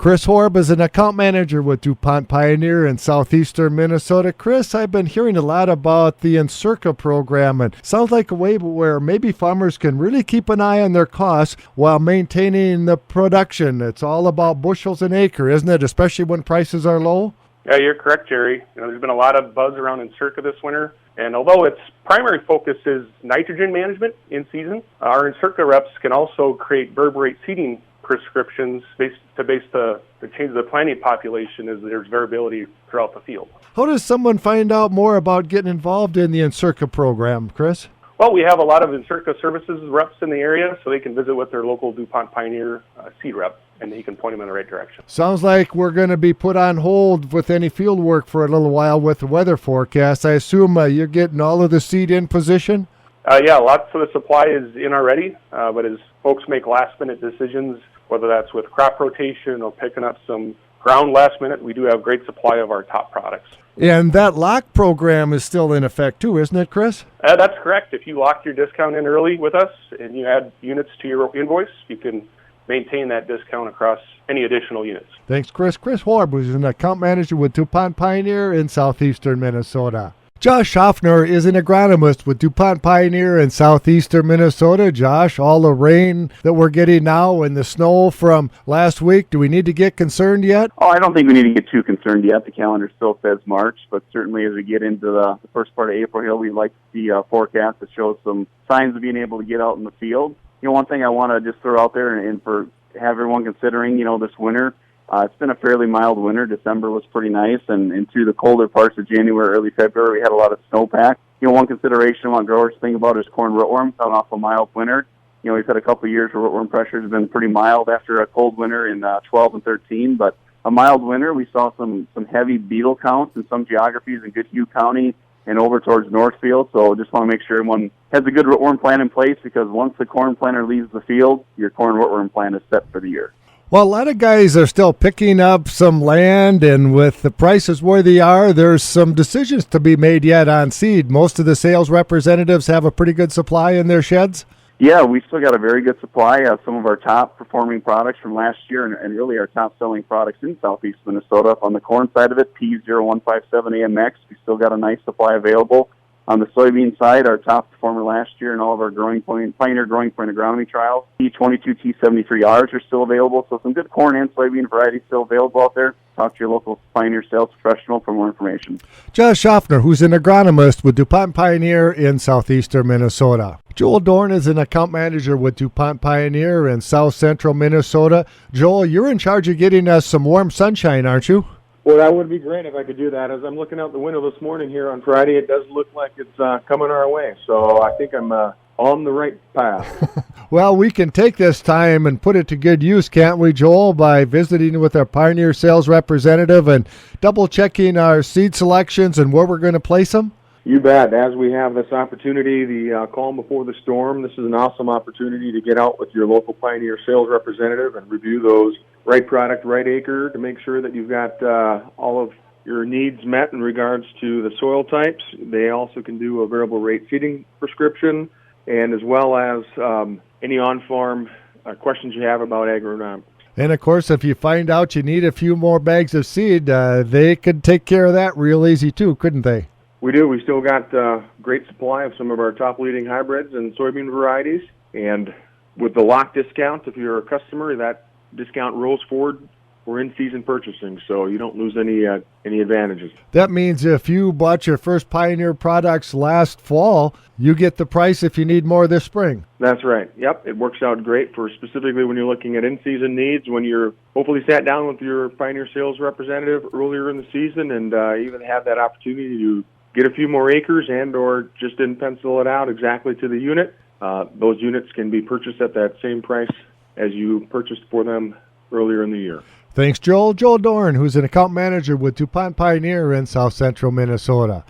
Chris Horb is an account manager with DuPont Pioneer in southeastern Minnesota. Chris, I've been hearing a lot about the Encirca program, and sounds like a way where maybe farmers can really keep an eye on their costs while maintaining the production. It's all about bushels an acre, isn't it, especially when prices are low? Yeah, you're correct, Jerry. There's been a lot of buzz around Encirca this winter, and although its primary focus is nitrogen management in season, our Encirca reps can also create vertebrate seeding prescriptions based the change of the planting population as there's variability throughout the field. How does someone find out more about getting involved in the Encirca program, Chris? Well, we have a lot of Encirca services reps in the area, so they can visit with their local DuPont Pioneer seed rep, and he can point them in the right direction. Sounds like we're going to be put on hold with any field work for a little while with the weather forecast. I assume you're getting all of the seed in position? Yeah, lots of the supply is in already, but as folks make last-minute decisions, whether that's with crop rotation or picking up some ground last minute, we do have great supply of our top products. And that lock program is still in effect too, isn't it, Chris? That's correct. If you lock your discount in early with us and you add units to your invoice, you can maintain that discount across any additional units. Thanks, Chris. Chris Horb, who's an account manager with DuPont Pioneer in southeastern Minnesota. Josh Schaffner is an agronomist with DuPont Pioneer in southeastern Minnesota. Josh, all the rain that we're getting now and the snow from last week, do we need to get concerned yet? Oh, I don't think we need to get too concerned yet. The calendar still says March, but certainly as we get into the first part of April here, we'd like to see a forecast that shows some signs of being able to get out in the field. You know, one thing I want to just throw out there and for have everyone considering, this winter, it's been a fairly mild winter. December was pretty nice, and through the colder parts of January, early February, we had a lot of snowpack. One consideration I want growers to think about is corn rootworm coming off a mild winter. We've had a couple of years where rootworm pressure has been pretty mild after a cold winter in 12 and 13, but a mild winter, we saw some heavy beetle counts in some geographies in Goodhue County and over towards Northfield, so just want to make sure everyone has a good rootworm plan in place, because once the corn planter leaves the field, your corn rootworm plan is set for the year. Well, a lot of guys are still picking up some land, and with the prices where they are, there's some decisions to be made yet on seed. Most of the sales representatives have a pretty good supply in their sheds. Yeah, we still got a very good supply of some of our top-performing products from last year and really our top-selling products in southeast Minnesota. On the corn side of it, P0157AMX, we still got a nice supply available. On the soybean side, our top performer last year in all of our Pioneer Growing Point agronomy trials, P22, T73Rs are still available. So some good corn and soybean varieties still available out there. Talk to your local Pioneer sales professional for more information. Josh Schaffner, who's an agronomist with DuPont Pioneer in southeastern Minnesota. Joel Dorn is an account manager with DuPont Pioneer in south central Minnesota. Joel, you're in charge of getting us some warm sunshine, aren't you? Well, that would be great if I could do that. As I'm looking out the window this morning here on Friday, it does look like it's coming our way. So I think I'm on the right path. Well, we can take this time and put it to good use, can't we, Joel, by visiting with our Pioneer sales representative and double-checking our seed selections and where we're going to place them? You bet. As we have this opportunity, the calm before the storm, this is an awesome opportunity to get out with your local Pioneer sales representative and review those right product, right acre to make sure that you've got all of your needs met in regards to the soil types. They also can do a variable rate seeding prescription, and as well as any on-farm questions you have about agronomics. And, of course, if you find out you need a few more bags of seed, they could take care of that real easy too, couldn't they? We do. We still got great supply of some of our top leading hybrids and soybean varieties. And with the lock discount, if you're a customer, that discount rolls forward for in-season purchasing, so you don't lose any advantages. That means if you bought your first Pioneer products last fall, you get the price if you need more this spring. That's right. Yep, it works out great for specifically when you're looking at in-season needs, when you're hopefully sat down with your Pioneer sales representative earlier in the season and even have that opportunity to get a few more acres and or just didn't pencil it out exactly to the unit. Those units can be purchased at that same price as you purchased for them earlier in the year. Thanks, Joel. Joel Dorn, who's an account manager with DuPont Pioneer in south central Minnesota.